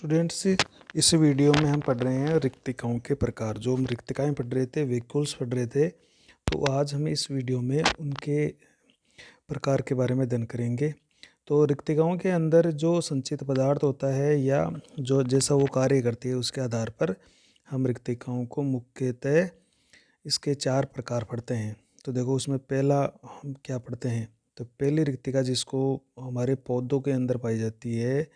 Students, इस video में हम पढ़ रहे हैं रिक्तिकाओं के प्रकार। जो हम रिक्तिकाएं पढ़ रहे थे, वैक्यूल्स पढ़ रहे थे, तो आज हम इस वीडियो में उनके प्रकार के बारे में अध्ययन करेंगे। तो रिक्तिकाओं के अंदर जो संचित पदार्थ होता है या जो जैसा वो कार्य करती है उसके आधार पर हम रिक्तिकाओं को मुख्यतः इसके 4 प्रकार पढ़ते हैं। तो देखो, उसमें पहला हम क्या पढ़ते हैं, तो पहली रिक्तिका जिसको हमारे पौधों के अंदर पाई जाती है,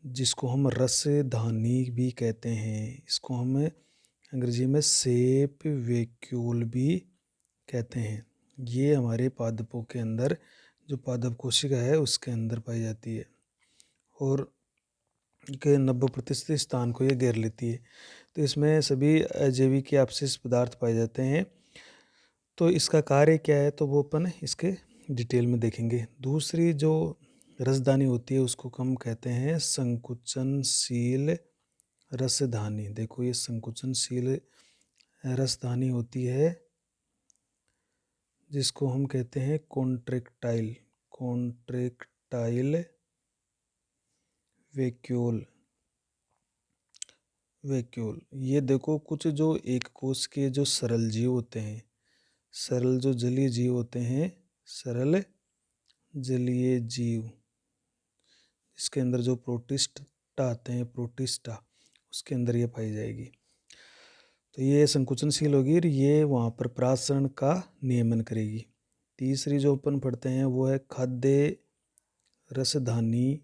जिसको हम रसधानी भी कहते हैं, इसको हम अंग्रेजी में सेप वैक्यूल भी कहते हैं। ये हमारे पादपों के अंदर, जो पादप कोशिका है उसके अंदर पाई जाती है और के 90% स्थान को ये घेर लेती है। तो इसमें सभी अजैविक या अपशिष्ट पदार्थ पाए जाते हैं। तो इसका कार्य क्या है, तो वो अपन इसके डिटेल में देखेंगे। दूसरी जो रसदानी होती है उसको हम कहते हैं संकुचनशील रसधानी। देखो, ये संकुचनशील रसधानी होती है जिसको हम कहते हैं कॉन्ट्रैक्टाइल वैक्यूल। ये देखो, कुछ जो एक कोश के जो सरल जीव होते हैं, सरल जो जलीय जीव होते हैं, सरल जलीय जीव, इसके अंदर जो प्रोटिस्टा आते हैं, प्रोटिस्टा, उसके अंदर ये पाई जाएगी। तो ये संकुचनशील होगी और ये वहाँ पर परासरण का नियमन करेगी। तीसरी जो अपन पढ़ते हैं वो है खाद्य रसधानी,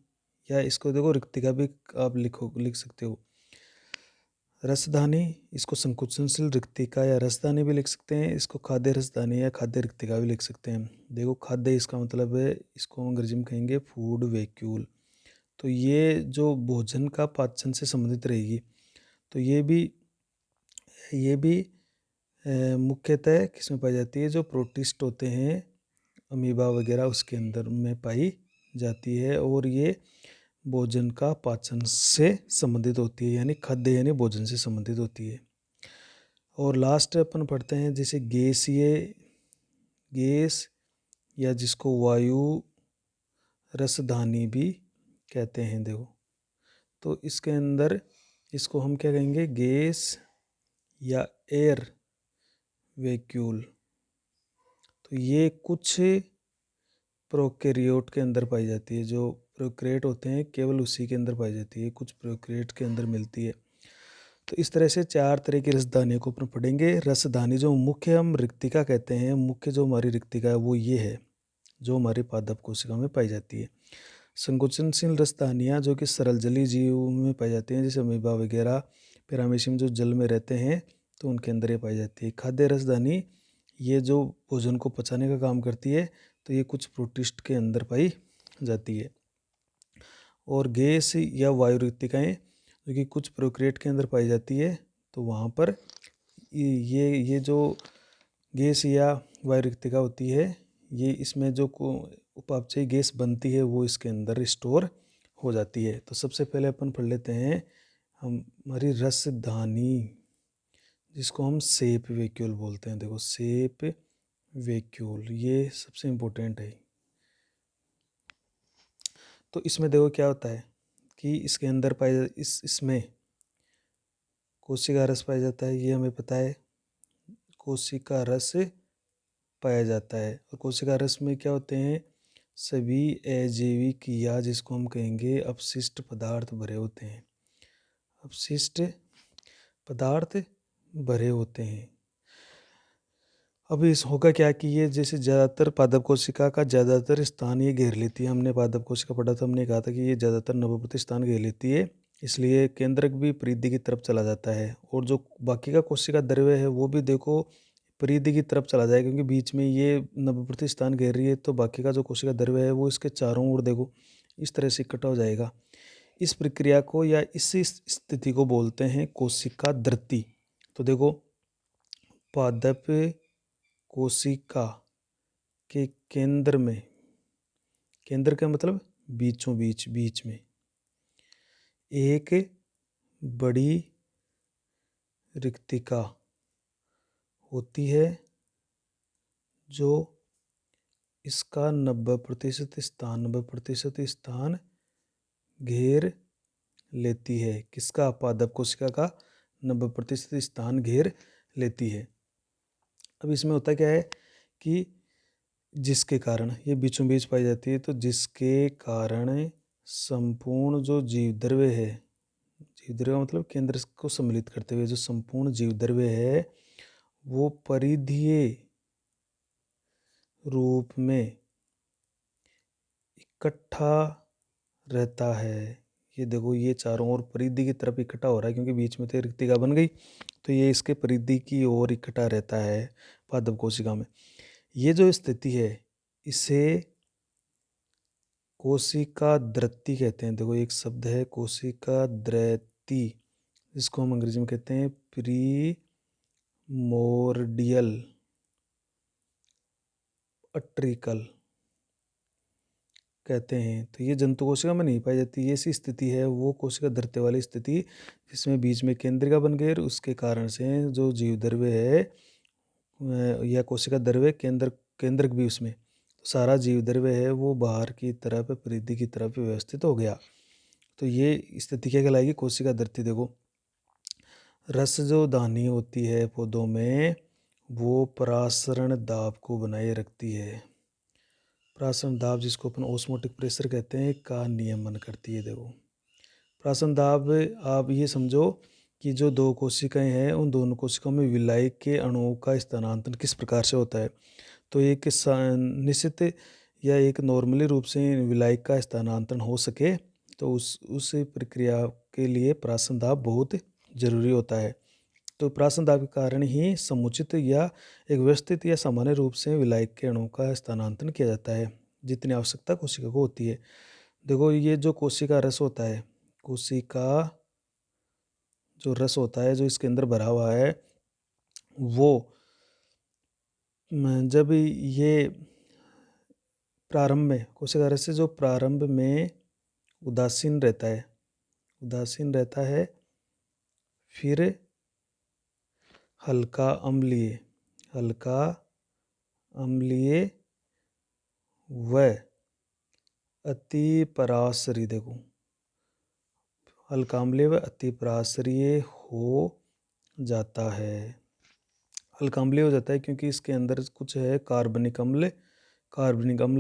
या इसको देखो रिक्तिका भी आप लिख सकते हो। रसधानी, इसको संकुचनशील रिक्तिका या रसधानी भी लिख सकते हैं, इसको खाद्य रसधानी या खाद्य रिक्तिका भी लिख सकते हैं। देखो, खाद्य इसका मतलब है, इसको अंग्रेजी में कहेंगे फूड वैक्यूल। तो ये जो भोजन का पाचन से संबंधित रहेगी। तो ये भी मुख्यतः किसमें पाई जाती है, जो प्रोटिस्ट होते हैं, अमीबा वगैरह, उसके अंदर में पाई जाती है और ये भोजन का पाचन से संबंधित होती है, यानी खाद्य यानी भोजन से संबंधित होती है। और लास्ट अपन पढ़ते हैं जैसे गैस या जिसको वायु रसधानी भी कहते हैं। देखो, तो इसके अंदर इसको हम क्या कहेंगे, गैस या एयर वैक्यूल। तो ये कुछ प्रोकैरियोट के अंदर पाई जाती है। जो प्रोकैरियोट होते हैं केवल उसी के अंदर पाई जाती है, कुछ प्रोकैरियोट के अंदर मिलती है। तो इस तरह से 4 तरह की रसधानियों को अपन पढ़ेंगे। रसधानी जो मुख्य हम रिक्तिका कहते हैं, मुख्य जो हमारी रिक्तिका है वो ये है, जो हमारे पादप कोशिका में पाई जाती है। संकुचनशील रसधानियाँ जो कि सरल जलीय जीवों में पाई जाती हैं, जैसे अमीबा वगैरह, पैरामीशियम जो जल में रहते हैं, तो उनके अंदर ये पाई जाती है। खाद्य रसधानी, ये जो भोजन को पचाने का काम करती है, तो ये कुछ प्रोटिस्ट के अंदर पाई जाती है। और गैस या वायु रिक्तिकाएँ जो कि कुछ प्रोकैरियोट के अंदर पाई जाती है, तो वहाँ पर ये जो गैस या वायु रिक्तिका होती है, ये इसमें जो उपापचयी गैस बनती है वो इसके अंदर स्टोर हो जाती है। तो सबसे पहले अपन पढ़ लेते हैं हमारी रसधानी, जिसको हम सेप वैक्यूल बोलते हैं। देखो, सेप वैक्यूल ये सबसे इम्पोर्टेंट है। तो इसमें देखो क्या होता है कि इसके अंदर इसमें कोशिका रस पाया जाता है, ये हमें पता है। कोशिका रस पाया जाता है और कोशिका रस में क्या होते हैं, सभी अजैविक या जिसको हम कहेंगे अपशिष्ट पदार्थ भरे होते हैं। अपशिष्ट पदार्थ भरे होते हैं। अब इस होगा क्या कि ये जैसे ज़्यादातर पादप कोशिका का ज़्यादातर स्थान ये घेर लेती है। हमने पादप कोशिका पढ़ा था, हमने कहा था कि ये ज़्यादातर 90% स्थान घेर लेती है, इसलिए केंद्रक भी परिधि की तरफ चला जाता है। और जो बाकी का कोशिका द्रव्य है वो भी देखो परिधि की तरफ चला जाएगा, क्योंकि बीच में ये 90% स्थान घेर रही है, तो बाकी का जो कोशिका द्रव्य है वो इसके चारों ओर देखो इस तरह से इकट्ठा हो जाएगा। इस प्रक्रिया को या इस स्थिति को बोलते हैं कोशिका दृति। तो देखो, पादप कोशिका के केंद्र में, केंद्र का मतलब बीचों बीच में एक बड़ी रिक्तिका होती है जो इसका 90% स्थान घेर लेती है। किसका? पादप कोशिका का 90% स्थान घेर लेती है। अब इसमें होता क्या है कि जिसके कारण ये बीचों बीच पाई जाती है, तो जिसके कारण संपूर्ण जो जीवद्रव्य है, जीवद्रव्य मतलब केंद्र को सम्मिलित करते हुए जो संपूर्ण जीवद्रव्य है वो परिधीय रूप में इकट्ठा रहता है। ये देखो, ये चारों ओर परिधि की तरफ इकट्ठा हो रहा है, क्योंकि बीच में तो रिक्तिका बन गई, तो ये इसके परिधि की ओर इकट्ठा रहता है पादप कोशिका में। ये जो स्थिति है इसे कोशिका दृति कहते हैं। देखो, एक शब्द है कोशिका दृति, जिसको हम अंग्रेजी में कहते हैं प्रीमोर्डियल अट्रिकल कहते हैं। तो ये जंतु कोशिका में नहीं पाई जाती। ये ऐसी स्थिति है वो कोशिका दृत्य वाली स्थिति जिसमें बीच में केंद्रिका बन गई और उसके कारण से जो जीव द्रव्य है या कोशिका द्रव्य केंद्रक भी उसमें, तो सारा जीव द्रव्य है वो बाहर की तरफ परिधि की तरफ व्यवस्थित हो गया। तो ये स्थिति क्या कहलाएगी? कोशिका दृति। देखो, रस जो दानी होती है पौधों में वो परासरण दाब को बनाए रखती है। परासरण दाब, जिसको अपन ओस्मोटिक प्रेशर कहते हैं, का नियमन करती है। देखो, परासरण दाब, आप ये समझो कि जो दो कोशिकाएं हैं उन दोनों कोशिकाओं में विलायक के अणुओं का स्थानांतरण किस प्रकार से होता है। तो एक निश्चित या एक नॉर्मली रूप से विलायक का स्थानांतरण हो सके तो उस प्रक्रिया के लिए परासरण दाब बहुत जरूरी होता है। तो परासरण दाब के कारण ही समुचित या एक व्यवस्थित या सामान्य रूप से विलायक के अणुओं का स्थानांतरण किया जाता है जितनी आवश्यकता कोशिका को होती है। देखो, ये जो कोशिका रस होता है, कोशिका जो रस होता है जो इसके अंदर भरा हुआ है, वो जब ये प्रारंभ में कोशिका रस से जो प्रारंभ में उदासीन रहता है फिर हल्का अम्लीय व अति परासरी, देखो, हल्का अम्लीय व अति परासरीय हो जाता है। हल्का अम्लीय हो जाता है क्योंकि इसके अंदर कुछ है कार्बनिक अम्ल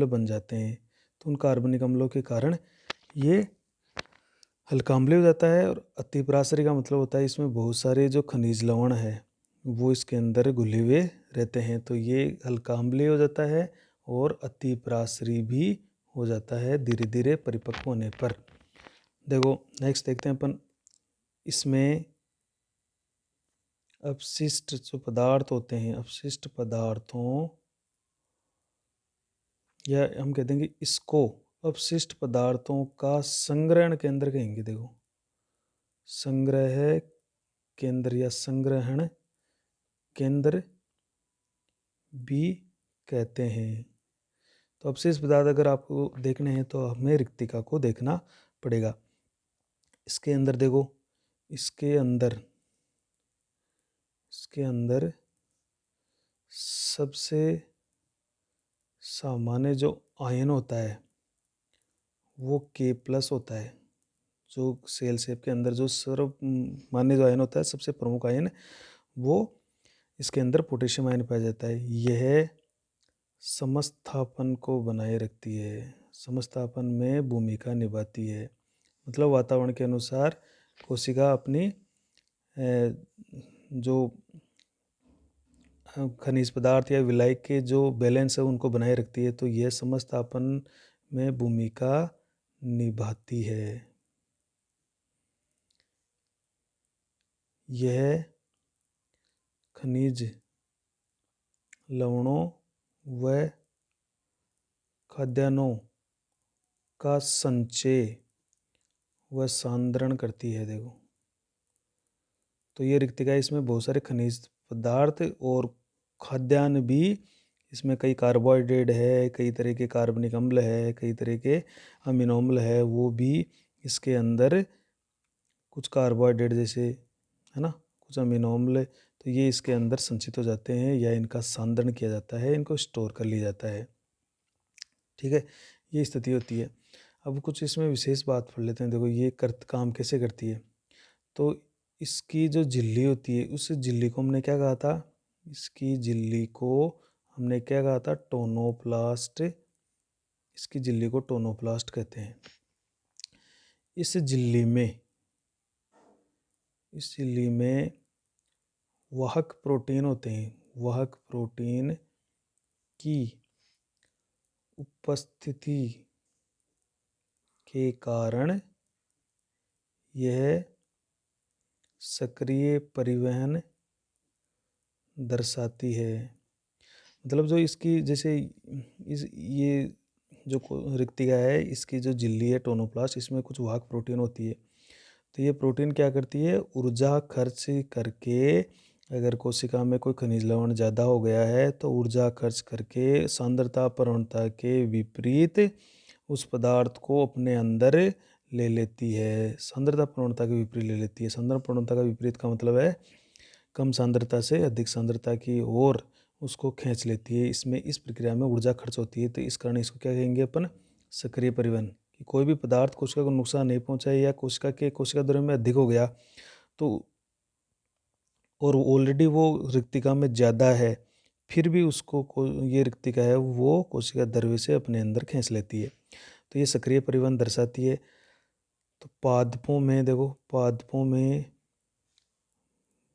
बन जाते हैं। तो उन कार्बनिक अम्लों के कारण ये हल्का अम्लीय हो जाता है। और अति परासरी का मतलब होता है इसमें बहुत सारे जो खनिज लवण है वो इसके अंदर घुले हुए रहते हैं। तो ये हल्का अम्लीय हो जाता है और अति परासरी भी हो जाता है धीरे धीरे परिपक्व होने पर। देखो, नेक्स्ट देखते हैं अपन, इसमें अपशिष्ट जो पदार्थ होते हैं, अपशिष्ट पदार्थों, या हम कहते हैं कि इसको अपशिष्ट पदार्थों का संग्रहण केंद्र कहेंगे। देखो, संग्रह केंद्र या संग्रहण केंद्र भी कहते हैं। तो अपशिष्ट पदार्थ अगर आपको देखने हैं तो हमें रिक्तिका को देखना पड़ेगा। इसके अंदर देखो, इसके अंदर सबसे सामान्य जो आयन होता है वो K+ होता है। जो सेल शेप के अंदर जो सर्वमान्य जो आयन होता है, सबसे प्रमुख आयन, वो इसके अंदर पोटेशियम आयन पाया जाता है। यह समस्थापन को बनाए रखती है, समस्थापन में भूमिका निभाती है। मतलब वातावरण के अनुसार कोशिका अपनी जो खनिज पदार्थ या विलायक के जो बैलेंस है उनको बनाए रखती है। तो यह समस्थापन में भूमिका निभाती है। यह खनिज लवणों व खाद्यान्नों का संचय व सांद्रण करती है। देखो, तो ये रिक्तिका, इसमें बहुत सारे खनिज पदार्थ और खाद्यान्न भी, इसमें कई कार्बोहाइड्रेट है, कई तरह के कार्बनिक अम्ल है, कई तरह के अमीनो अम्ल है, वो भी इसके अंदर, कुछ कार्बोहाइड्रेट जैसे है ना, कुछ अमीनो अम्ल, तो ये इसके अंदर संचित हो जाते हैं या इनका सांद्रण किया जाता है, इनको स्टोर कर लिया जाता है। ठीक है, ये स्थिति होती है। अब कुछ इसमें विशेष बात पढ़ लेते हैं। देखो ये काम कैसे करती है। तो इसकी जो झिल्ली होती है, उस झिल्ली को हमने क्या कहा था, इसकी झिल्ली को हमने क्या कहा था, टोनोप्लास्ट। इसकी झिल्ली को टोनोप्लास्ट कहते हैं। इस झिल्ली में वाहक प्रोटीन होते हैं। वाहक प्रोटीन की उपस्थिति के कारण यह सक्रिय परिवहन दर्शाती है। मतलब जो इसकी जैसे ये जो रिक्तिका है, इसकी जो झिल्ली है टोनोप्लास्ट, इसमें कुछ वाहक प्रोटीन होती है। तो ये प्रोटीन क्या करती है, ऊर्जा खर्च करके, अगर कोशिका में कोई खनिज लवण ज़्यादा हो गया है तो ऊर्जा खर्च करके सांद्रता प्रवणता के विपरीत उस पदार्थ को अपने अंदर ले लेती है। सांद्रता प्रवणता के विपरीत ले लेती है। सांद्रता प्रवणता का विपरीत का मतलब है कम सांद्रता से अधिक सांद्रता की ओर उसको खींच लेती है। इसमें इस प्रक्रिया में ऊर्जा खर्च होती है, तो इस कारण इसको क्या कहेंगे अपन, सक्रिय परिवहन। कि कोई भी पदार्थ कोशिका को नुकसान नहीं पहुंचाए या कोशिका द्रव्य में अधिक हो गया तो, और ऑलरेडी वो रिक्तिका में ज़्यादा है, फिर भी उसको ये रिक्तिका है वो कोशिका द्रव्य से अपने अंदर खींच लेती है। तो ये सक्रिय परिवहन दर्शाती है। तो पादपों में देखो, पादपों में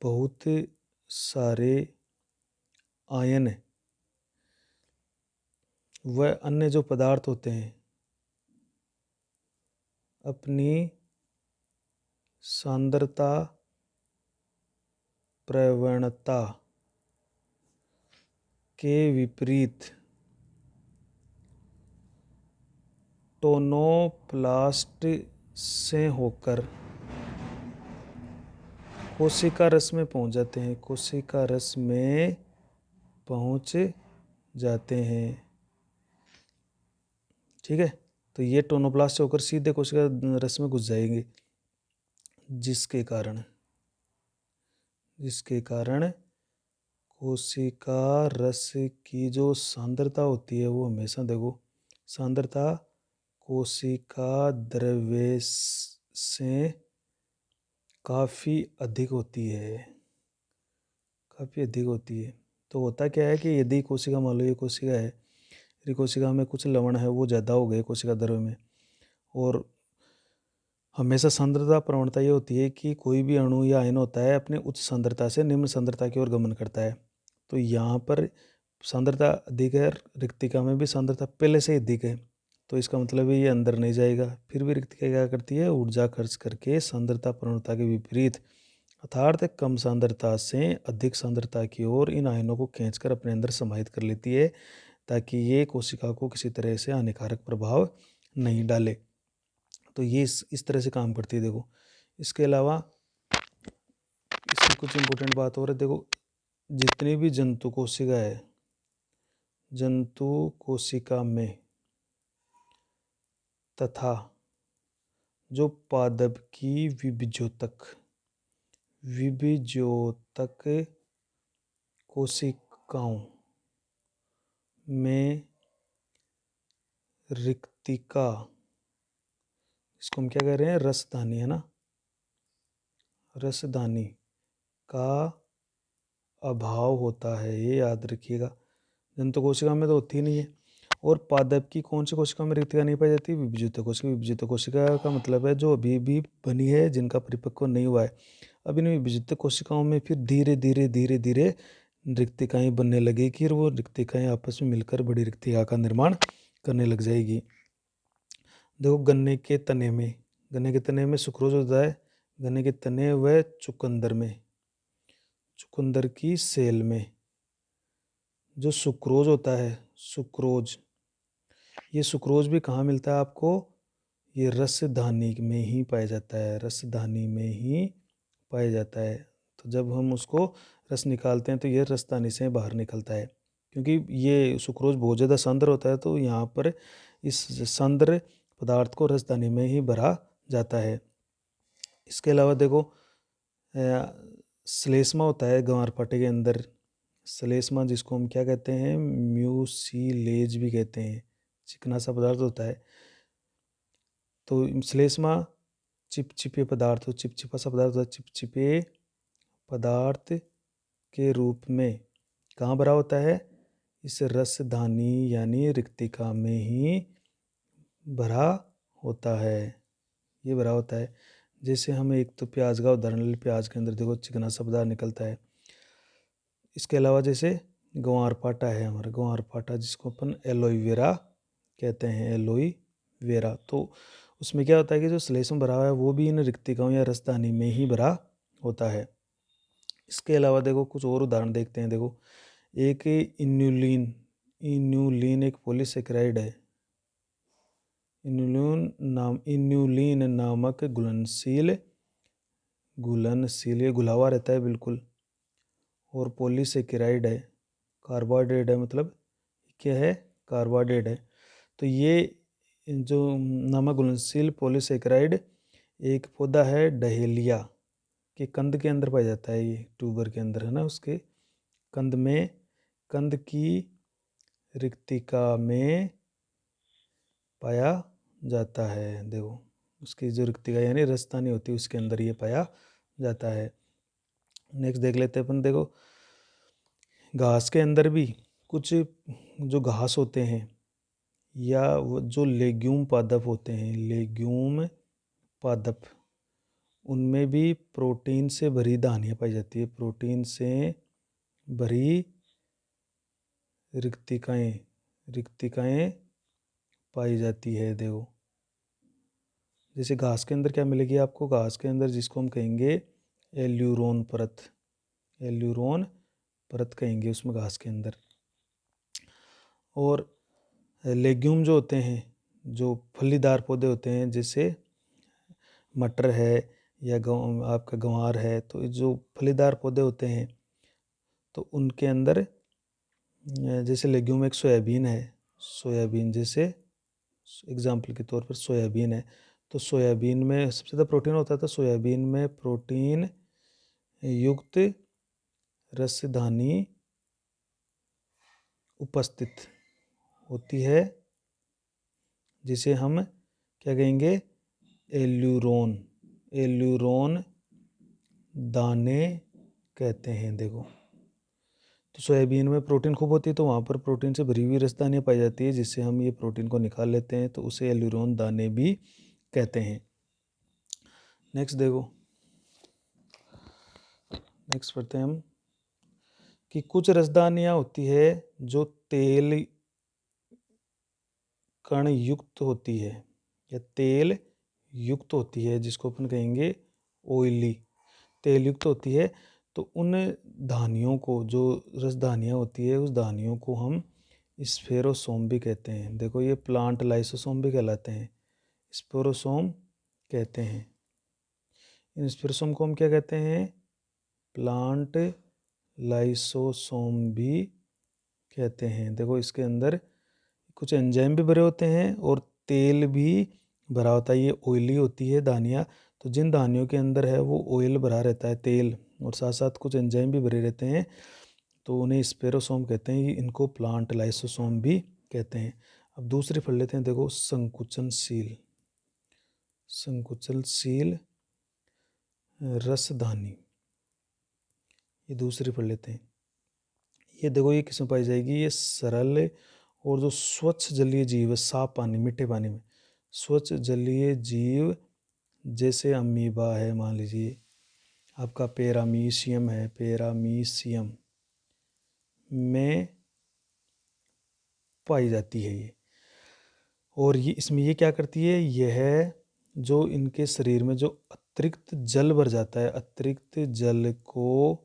बहुत सारे आयन व अन्य जो पदार्थ होते हैं अपनी सांद्रता प्रवणता के विपरीत टोनोप्लास्ट से होकर कोशिका रस में पहुंच जाते हैं। कोशिका रस में पहुंच जाते हैं। ठीक है, तो ये टोनोप्लास्ट से होकर सीधे कोशिका रस में घुस जाएंगे, जिसके कारण कोशिका रस की जो सांद्रता होती है वो हमेशा देखो, सांद्रता कोशिका द्रव्य से काफ़ी अधिक होती है। काफ़ी अधिक होती है। तो होता क्या है कि यदि कोशिका, मान लो ये कोशिका है, यदि कोशिका में कुछ लवण है वो ज़्यादा हो गए कोशिका द्रव्य में, और हमेशा सांद्रता प्रवणता ये होती है कि कोई भी अणु या आयन होता है अपने उच्च सांद्रता से निम्न सांद्रता की ओर गमन करता है। तो यहाँ पर सांद्रता अधिक है, रिक्तिका में भी सांद्रता पहले से अधिक है, तो इसका मतलब है ये अंदर नहीं जाएगा। फिर भी रिक्तिका क्या करती है, ऊर्जा खर्च करके सांद्रता प्रवणता के विपरीत अर्थात कम सांद्रता से अधिक सांद्रता की ओर इन आयनों को खींचकर अपने अंदर समाहित कर लेती है, ताकि ये कोशिका को किसी तरह से हानिकारक प्रभाव नहीं डाले। तो ये इस तरह से काम करती है। देखो इसके अलावा इसमें कुछ इम्पोर्टेंट बात और है। देखो जितनी भी जंतु कोशिका है, जंतु कोशिका में तथा जो पादप की विभिजोतक कोशिकाओं में रिक्तिका, इसको हम क्या कह रहे हैं, रसधानी है ना, रसधानी का अभाव होता है, ये याद रखिएगा। जंतु कोशिका में तो होती नहीं है। और पादप की कौन सी कोशिका में रिक्तिका नहीं पाई जाती, विभजित कोशिका। विभजित कोशिका का मतलब है जो अभी भी बनी है, जिनका परिपक्व नहीं हुआ है। अब इन विभजित कोशिकाओं में फिर धीरे धीरे रिक्तिकाएं बनने लगेगी, और वो रिक्तिकाएं आपस में मिलकर बड़ी रिक्तिका का निर्माण करने लग जाएगी। देखो गन्ने के तने में सुक्रोज होता है। गन्ने के तने व चुकंदर की सेल में जो सुक्रोज होता है, ये सुक्रोज भी कहाँ मिलता है आपको, ये रसधानी में ही पाया जाता है। रसधानी में ही पाया जाता है। तो जब हम उसको रस निकालते हैं तो ये रसधानी से बाहर निकलता है, क्योंकि ये सुक्रोज बहुत ज़्यादा सांद्र होता है। तो यहाँ पर इस सांद्र पदार्थ को रसधानी में ही भरा जाता है। इसके अलावा देखो श्लेष्मा होता है ग्वारपाठे के अंदर। श्लेष्मा जिसको हम क्या कहते हैं, म्यूसिलेज भी कहते हैं, चिकना सा पदार्थ होता है। तो श्लेष्मा चिपचिपे पदार्थ, तो चिपचिपा सा पदार्थ होता है, चिपचिपे पदार्थ के रूप में कहाँ भरा होता है? इस रसधानी यानी रिक्तिका में ही भरा होता है, ये भरा होता है। जैसे हम एक तो प्याज का उदाहरण ले, प्याज के अंदर देखो चिकना सा पदार्थ निकलता है। इसके अलावा जैसे ग्वार पाटा है हमारा, ग्वार पाटा जिसको अपन एलोवेरा कहते हैं, एलोवेरा, तो उसमें क्या होता है कि जो श्लेष्म भरा हुआ है वो भी इन रिक्तिकाओं या रसदानी में ही भरा होता है। इसके अलावा देखो कुछ और उदाहरण देखते हैं। देखो एक इन्यूलिन एक पॉलीसेकेराइड है। इन्यूलिन नामक घुलनशील ये घुला हुआ रहता है बिल्कुल, और पॉलीसेकेराइड है, कार्बोहाइड्रेट है, मतलब क्या है? कार्बोहाइड्रेट है। तो ये जो नमक घुलनशील पॉलीसेकेराइड एक पौधा है डहेलिया के कंद के अंदर पाया जाता है, ये ट्यूबर के अंदर है ना, उसके कंद में, कंद की रिक्तिका में पाया जाता है। देखो उसकी जो रिक्तिका यानी रसदानी होती है उसके अंदर ये पाया जाता है। नेक्स्ट देख लेते हैं अपन। देखो घास के अंदर भी कुछ जो घास होते हैं या जो लेग्यूम पादप होते हैं, लेग्यूम पादप, उनमें भी प्रोटीन से भरी धानियाँ पाई जाती है, प्रोटीन से भरी रिक्तिकाएं पाई जाती है। देखो जैसे घास के अंदर क्या मिलेगी आपको? घास के अंदर जिसको हम कहेंगे एल्यूरोन परत कहेंगे उसमें, घास के अंदर। और लेग्यूम जो होते हैं, जो फलीदार पौधे होते हैं, जैसे मटर है या आपका गंवार है, तो जो फलीदार पौधे होते हैं तो उनके अंदर जैसे लेग्यूम एक सोयाबीन है, सोयाबीन जैसे एग्जाम्पल के तौर पर सोयाबीन है, तो सोयाबीन में सबसे ज़्यादा प्रोटीन होता है, तो सोयाबीन में प्रोटीन युक्त रसधानी उपस्थित होती है, जिसे हम क्या कहेंगे? एल्यूरोन दाने कहते हैं। देखो तो सोयाबीन में प्रोटीन खूब होती है, तो वहाँ पर प्रोटीन से भरी हुई रसदानियाँ पाई जाती है, जिससे हम ये प्रोटीन को निकाल लेते हैं, तो उसे एल्यूरोन दाने भी कहते हैं। नेक्स्ट देखो, नेक्स्ट पढ़ते हैं हम कि कुछ रसदानियाँ होती है जो तेल कण युक्त होती है या तेल युक्त होती है, जिसको अपन कहेंगे ऑयली, तेल युक्त होती है। तो उन धानियों को, जो रसधानियाँ होती है, उस धानियों को हम स्फेरोसोम भी कहते हैं। देखो ये प्लांट लाइसोसोम भी कहलाते हैं, स्फेरोसोम कहते हैं। इन स्फेरोसोम को हम क्या कहते हैं? प्लांट लाइसोसोम भी कहते हैं। देखो इसके अंदर कुछ एंजाइम भी भरे होते हैं और तेल भी भरा होता है। ये ऑयली होती है धानियाँ, तो जिन धानियों के अंदर है वो ऑयल भरा रहता है, तेल, और साथ साथ कुछ एंजाइम भी भरे रहते हैं, तो उन्हें स्पेरोसोम कहते हैं। इनको प्लांट लाइसोसोम भी कहते हैं। अब दूसरी पढ़ लेते हैं। देखो संकुचनशील रसधानी, ये दूसरी पढ़ लेते हैं। ये देखो ये किसमें पाई जाएगी? ये सरल और जो स्वच्छ जलीय जीव, साफ पानी, मीठे पानी में स्वच्छ जलीय जीव, जैसे अमीबा है, मान लीजिए आपका पैरामीशियम है, पैरामीशियम में पाई जाती है ये। और ये इसमें ये क्या करती है? यह जो इनके शरीर में जो अतिरिक्त जल भर जाता है, अतिरिक्त जल को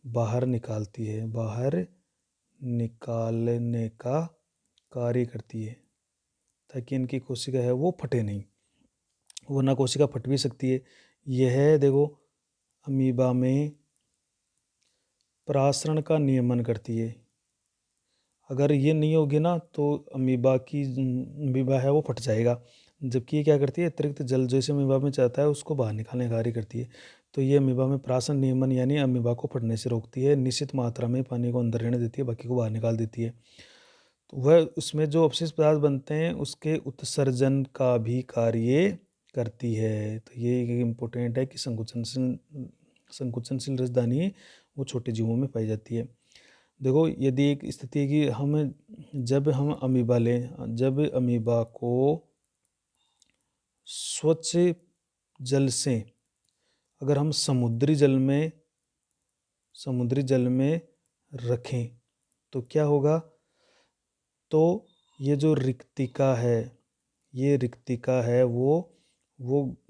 बाहर निकालती है, बाहर निकालने का कार्य करती है, ताकि इनकी कोशिका है वो फटे नहीं, वरना कोशिका फट भी सकती है। यह देखो अमीबा में परासरण का नियमन करती है। अगर ये नहीं होगी ना तो अमीबा है वो फट जाएगा। जबकि ये क्या करती है? अतिरिक्त जल जैसे अमीबा में चाहता है उसको बाहर निकालने का कार्य करती है। तो ये अमीबा में परासरण नियमन यानी अमीबा को फटने से रोकती है, निश्चित मात्रा में पानी को अंदर रहने देती है, बाकी को बाहर निकाल देती है। तो वह उसमें जो अपशिष्ट पदार्थ बनते हैं उसके उत्सर्जन का भी कार्य करती है। तो ये एक इम्पोर्टेंट है कि संकुचनशील रसदानी वो छोटे जीवों में पाई जाती है। देखो, यदि एक स्थिति है कि जब हम अमीबा को स्वच्छ जल से अगर हम समुद्री जल में रखें तो क्या होगा, तो ये जो रिक्तिका है वो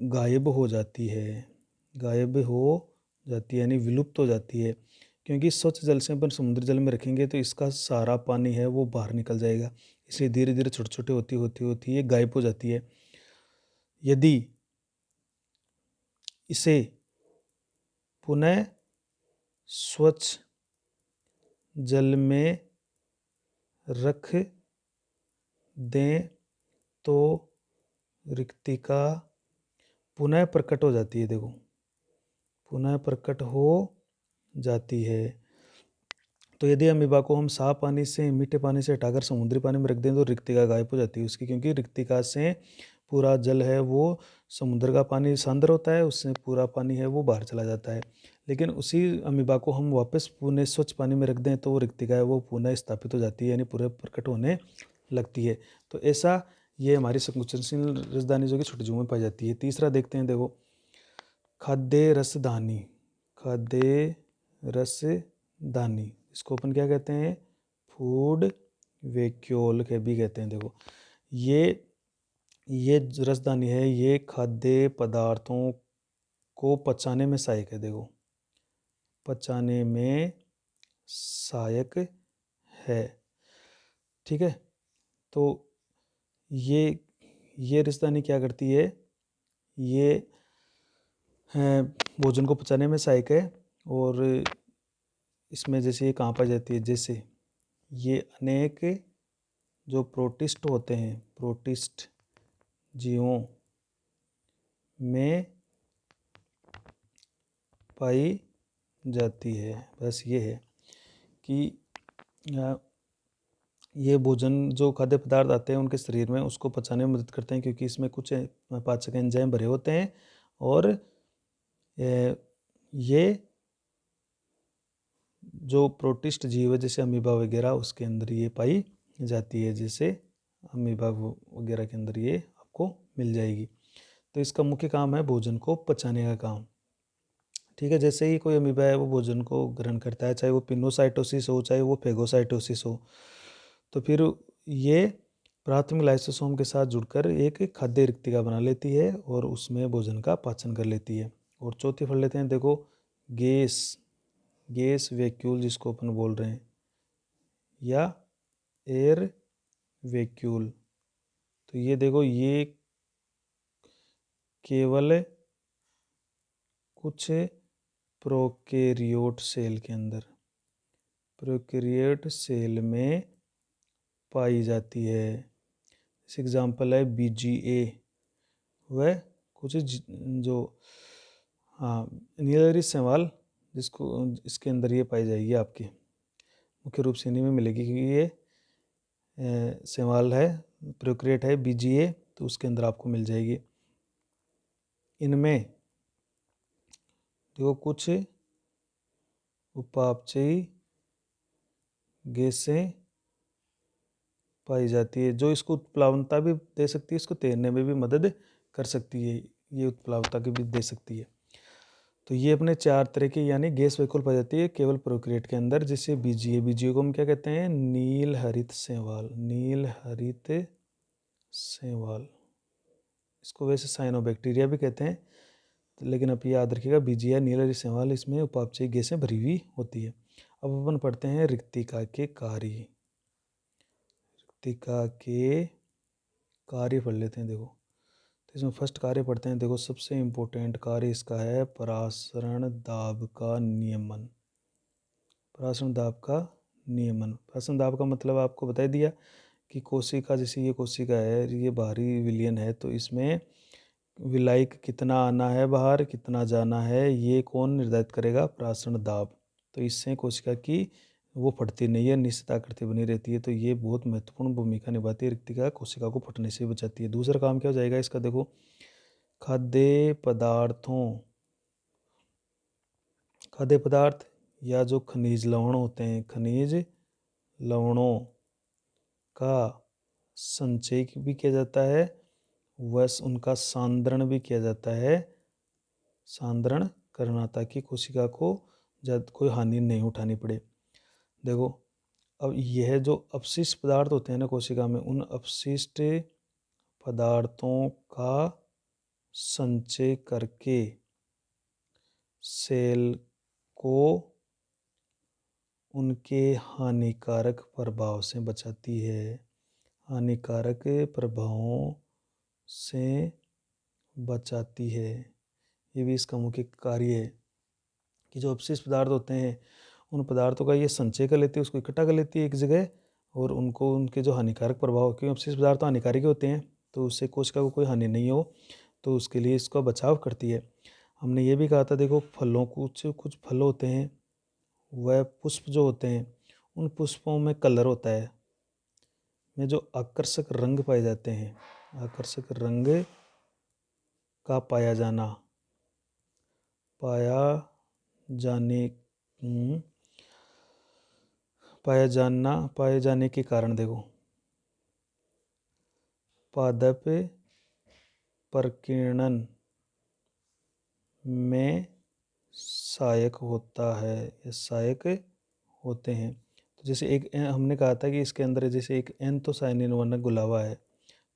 गायब हो जाती है, यानी विलुप्त हो जाती है। क्योंकि स्वच्छ जल से अपन समुद्री जल में रखेंगे तो इसका सारा पानी है वो बाहर निकल जाएगा, इसलिए धीरे धीरे छोटे छोटे होती ये गायब हो जाती है। यदि इसे पुनः स्वच्छ जल में रख दें तो रिक्तिका पुनः प्रकट हो जाती है। देखो, पुनः प्रकट हो जाती है। तो यदि अमीबा को हम साफ पानी से, मीठे पानी से हटाकर समुद्री पानी में रख दें तो रिक्तिका गायब हो जाती है उसकी, क्योंकि रिक्तिका से पूरा जल है वो समुद्र का पानी सांद्र होता है, उससे पूरा पानी है वो बाहर चला जाता है। लेकिन उसी अमीबा को हम वापस पुनः स्वच्छ पानी में रख दें तो वो रिक्तिका है वो पुनः स्थापित हो जाती है, यानी पूरे प्रकट होने लगती है। तो ऐसा ये हमारी संकुचनशील रसदानी जो कि छोटे जीवों में पाई जाती है। तीसरा देखते हैं, देखो, खाद्य रसदानी, इसको अपन क्या कहते हैं, फूड वैक्यूल के भी कहते हैं। देखो, ये रसदानी है, ये खाद्य पदार्थों को पचाने में सहायक है। देखो, पचाने में सहायक है, ठीक है। तो ये रसदानी क्या करती है, ये भोजन को पचाने में सहायक है। और इसमें जैसे ये कहाँ पाई जाती है, जैसे ये अनेक जो प्रोटिस्ट होते हैं, प्रोटिस्ट जीवों में पाई जाती है। बस ये है कि ये भोजन जो खाद्य पदार्थ आते हैं उनके शरीर में उसको पचाने में मदद करते हैं, क्योंकि इसमें कुछ पाचक एंजाइम भरे होते हैं। और ये जो प्रोटिस्ट जीव है जैसे अमीबा वगैरह उसके अंदर ये पाई जाती है, जैसे अमीबा वगैरह के अंदर ये आपको मिल जाएगी। तो इसका मुख्य काम है भोजन को पचाने का काम, ठीक है। जैसे ही कोई अमीबा है वो भोजन को ग्रहण करता है, चाहे वो पिनोसाइटोसिस हो चाहे वो फेगोसाइटोसिस हो, तो फिर ये प्राथमिक लाइसोसोम के साथ जुड़कर एक खाद्य रिक्तिका बना लेती है और उसमें भोजन का पाचन कर लेती है। और चौथी पढ़ लेते हैं, देखो, गैस वैक्यूल जिसको अपन बोल रहे हैं, या एयर वैक्यूल। तो ये देखो, ये केवल कुछ प्रोकैरियोट सेल में पाई जाती है। इस एग्जाम्पल है BGA, वह कुछ जो नीलहरी शैवाल जिसको इसके अंदर ये पाई जाएगी, आपकी मुख्य रूप से इन्हीं में मिलेगी, क्योंकि ये शैवाल है, प्रोकैरियोट है BGA, तो उसके अंदर आपको मिल जाएगी। इनमें देखो कुछ उपापचयी गैसें पाई जाती है जो इसको उत्प्लावनता भी दे सकती है, इसको तैरने में भी मदद कर सकती है, ये उत्प्लावनता की भी दे सकती है। तो ये अपने 4 तरह की यानी गैस वैक्यूल पाई जाती है केवल प्रोकैरियोट के अंदर, जिससे बीजीए को हम क्या कहते हैं, नील हरित शैवाल। इसको वैसे साइनोबैक्टीरिया भी कहते हैं, लेकिन आप याद रखिएगा बीजीए नील हरित शैवाल, इसमें उपापचयी गैसें भरी हुई होती है। अब अपन पढ़ते हैं रिक्तिका के कार्य पढ़ लेते हैं। देखो, तो इसमें फर्स्ट कार्य पढ़ते हैं। देखो, सबसे इम्पोर्टेंट कार्य इसका है परासरण दाब का नियमन। परासरण दाब का मतलब आपको बता दिया कि कोशिका, जैसे ये कोशिका है, ये बाहरी विलयन है, तो इसमें विलायक कितना आना है बाहर, कितना जाना है, ये कौन निर्धारित करेगा, परासरण दाब। तो इससे कोशिका की वो फटती नहीं है, निश्चित आकृति बनी रहती है। तो ये बहुत महत्वपूर्ण भूमिका निभाती है। रिक्तिका कोशिका को फटने से बचाती है। दूसरा काम क्या हो जाएगा इसका, देखो, खाद्य पदार्थ या जो खनिज लवण होते हैं, खनिज लवणों का संचय भी किया जाता है, व उनका सांद्रण भी किया जाता है, सांद्रण करना, ताकि कोशिका को जब कोई हानि नहीं उठानी पड़े। देखो, अब यह जो अपशिष्ट पदार्थ होते हैं ना कोशिका में, उन अपशिष्ट पदार्थों का संचय करके सेल को उनके हानिकारक प्रभाव से बचाती है। हानिकारक प्रभावों से बचाती है। ये भी इसका मुख्य कार्य है कि जो अपशिष्ट पदार्थ होते हैं उन पदार्थों का ये संचय कर लेती है, उसको इकट्ठा कर लेती है एक जगह, और उनको उनके जो हानिकारक प्रभाव, क्योंकि अपशिष्ट पदार्थ तो हानिकारक होते हैं, तो उससे कोशिका को कोई हानि नहीं हो, तो उसके लिए इसका बचाव करती है। हमने ये भी कहा था, देखो, फलों, कुछ फल होते हैं, वह पुष्प जो होते हैं, उन पुष्पों में कलर होता है, में जो आकर्षक रंग पाए जाते हैं, आकर्षक रंग का पाया जाने के कारण, देखो, पादप प्रकीर्णन में सहायक होता है, या सहायक होते हैं। तो जैसे एक हमने कहा था कि इसके अंदर जैसे एक एंथोसायनिन वर्णक गुलावा है,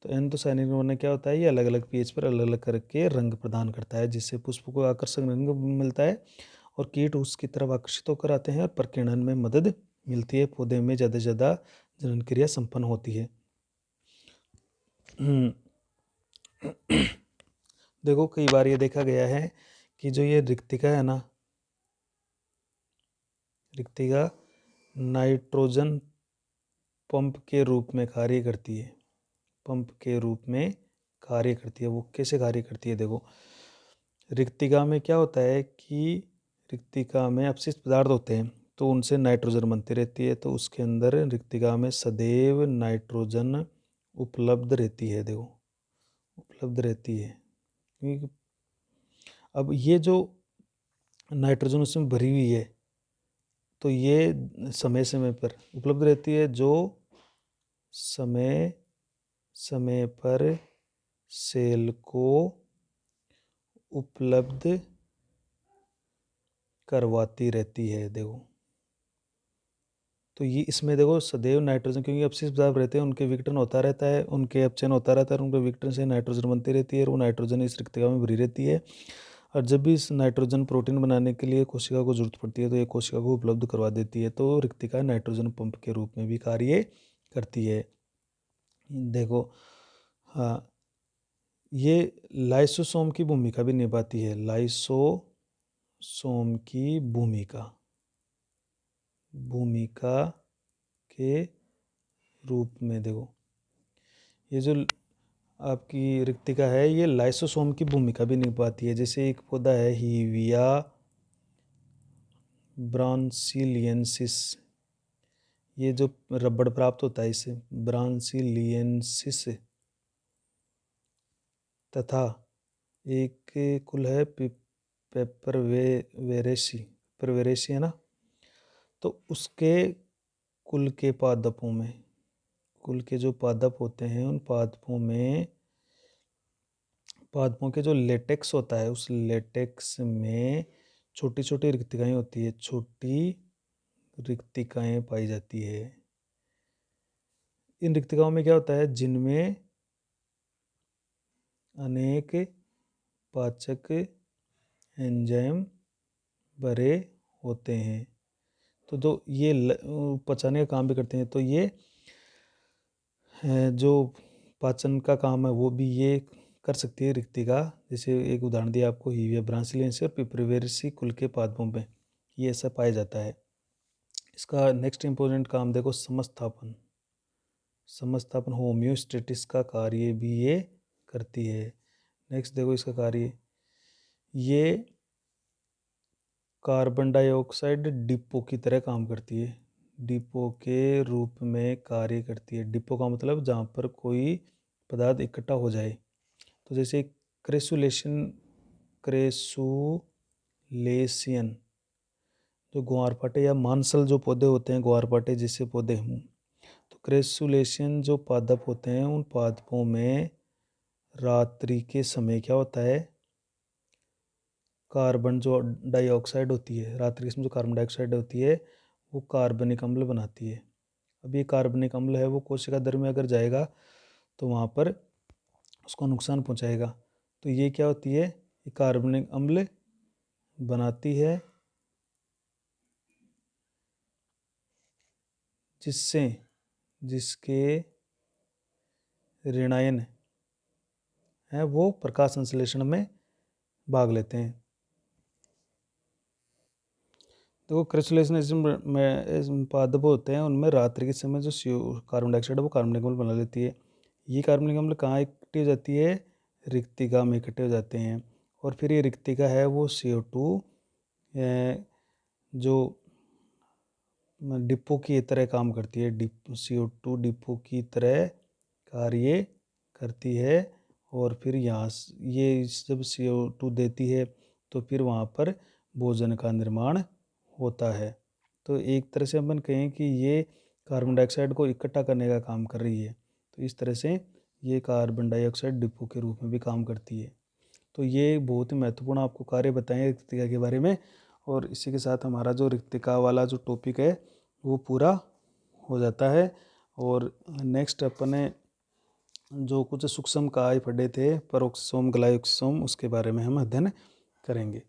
तो एंथोसायनिन वर्णक क्या होता है, ये अलग अलग पीएच पर अलग अलग करके रंग प्रदान करता है, जिससे पुष्प को आकर्षक रंग मिलता है और कीट उसकी तरफ आकर्षित होकर आते हैं और प्रकीर्णन में मदद मिलती है। पौधे में ज़्यादा से ज़्यादा जनन क्रिया संपन्न होती है। देखो, कई बार ये देखा गया है कि जो ये रिक्तिका है ना, रिक्तिका नाइट्रोजन पंप के रूप में कार्य करती है। पंप के रूप में कार्य करती है। वो कैसे कार्य करती है, देखो, रिक्तिका में क्या होता है कि रिक्तिका में अपशिष्ट पदार्थ होते हैं, तो उनसे नाइट्रोजन बनती रहती है, तो उसके अंदर रिक्तिका में सदैव नाइट्रोजन उपलब्ध रहती है। देखो, उपलब्ध रहती है, क्योंकि अब ये जो नाइट्रोजन उसमें भरी हुई है, तो ये समय समय पर उपलब्ध रहती है, जो समय समय पर सेल को उपलब्ध करवाती रहती है। देखो, तो ये इसमें देखो सदैव नाइट्रोजन, क्योंकि अपशिष्ट पदार्थ रहते हैं, उनके विघटन होता रहता है, उनके अपचयन होता रहता है, उनके विघटन से नाइट्रोजन बनती रहती है, और वो नाइट्रोजन इस रिक्तिका में भरी रहती है। और जब भी इस नाइट्रोजन प्रोटीन बनाने के लिए कोशिका को जरूरत पड़ती है, तो ये कोशिका को उपलब्ध करवा देती है। तो रिक्तिका नाइट्रोजन पंप के रूप में भी कार्य करती है। देखो, हाँ, ये लाइसोसोम की भूमिका भी निभाती है। लाइसोसोम की भूमिका के रूप में, देखो, ये जो आपकी रिक्तिका है, ये लाइसोसोम की भूमिका भी निभाती है। जैसे एक पौधा है हीविया ब्रांसिलियंसिस, ये जो रबड़ प्राप्त होता है इससे, ब्रांसिलियंसिस, तथा एक कुल है पेपरवेरेसी है ना, तो उसके कुल के जो पादप होते हैं, उन पादपों के जो लेटेक्स होता है, उस लेटेक्स में छोटी छोटी रिक्तिकाएं होती है, छोटी रिक्तिकाएं पाई जाती है। इन रिक्तिकाओं में क्या होता है, जिनमें अनेक पाचक एंजाइम भरे होते हैं, तो जो ये पचाने का काम भी करते हैं। तो ये जो पाचन का काम है वो भी ये कर सकती है रिक्तिका। जैसे एक उदाहरण दिया आपको, हीविया ब्रांसिलियंसिस और पिपरवेरेसी कुल के पादपों में ये ऐसा पाया जाता है। इसका नेक्स्ट इम्पोर्टेंट काम देखो, समस्थापन होम्योस्टेटिस का कार्य भी ये करती है। नेक्स्ट देखो इसका कार्य, ये कार्बन डाइऑक्साइड डिपो की तरह काम करती है। डिपो के रूप में कार्य करती है। डिपो का मतलब जहाँ पर कोई पदार्थ इकट्ठा हो जाए। तो जैसे क्रेसुलेशियन जो ग्वारपाठे या मांसल जो पौधे होते हैं, ग्वारपाठे जैसे पौधे हों, तो क्रेसुलेशियन जो पादप होते हैं उन पादपों में रात्रि के समय क्या होता है, कार्बन जो डाइऑक्साइड होती है, रात्रि के समय जो कार्बन डाइऑक्साइड होती है वो कार्बनिक अम्ल बनाती है। अब ये कार्बनिक अम्ल है वो कोशिका द्रव्य में अगर जाएगा तो वहाँ पर उसको नुकसान पहुँचाएगा। तो ये क्या होती है, ये कार्बनिक अम्ल बनाती है जिसके ऋणायन हैं वो प्रकाश संश्लेषण में भाग लेते हैं। तो क्रिस्टलेशन में पादप होते हैं उनमें रात्रि के समय जो कार्बन डाइऑक्साइड है वो कार्बनिक अम्ल बना लेती है। ये कार्बनिक अम्ल कहाँ इकट्ठी हो जाती है, रिक्तिका में इकट्ठे हो जाते हैं। और फिर ये रिक्तिका है वो CO2 जो डिपो की तरह काम करती है। CO2 डिपो की तरह कार्य करती है। और फिर यहाँ ये जब CO2 देती है तो फिर वहाँ पर भोजन का निर्माण होता है। तो एक तरह से अपन कहें कि ये कार्बन डाइऑक्साइड को इकट्ठा करने का काम कर रही है। तो इस तरह से ये कार्बन डाइऑक्साइड डिपो के रूप में भी काम करती है। तो ये बहुत ही महत्वपूर्ण आपको कार्य बताएं रिक्तिका के बारे में। और इसी के साथ हमारा जो रिक्तिका वाला जो टॉपिक है वो पूरा हो जाता है। और नेक्स्ट अपने जो कुछ सूक्ष्म काय पढ़े थे, परोक्सोम ग्लाइकोसोम, उसके बारे में हम अध्ययन करेंगे।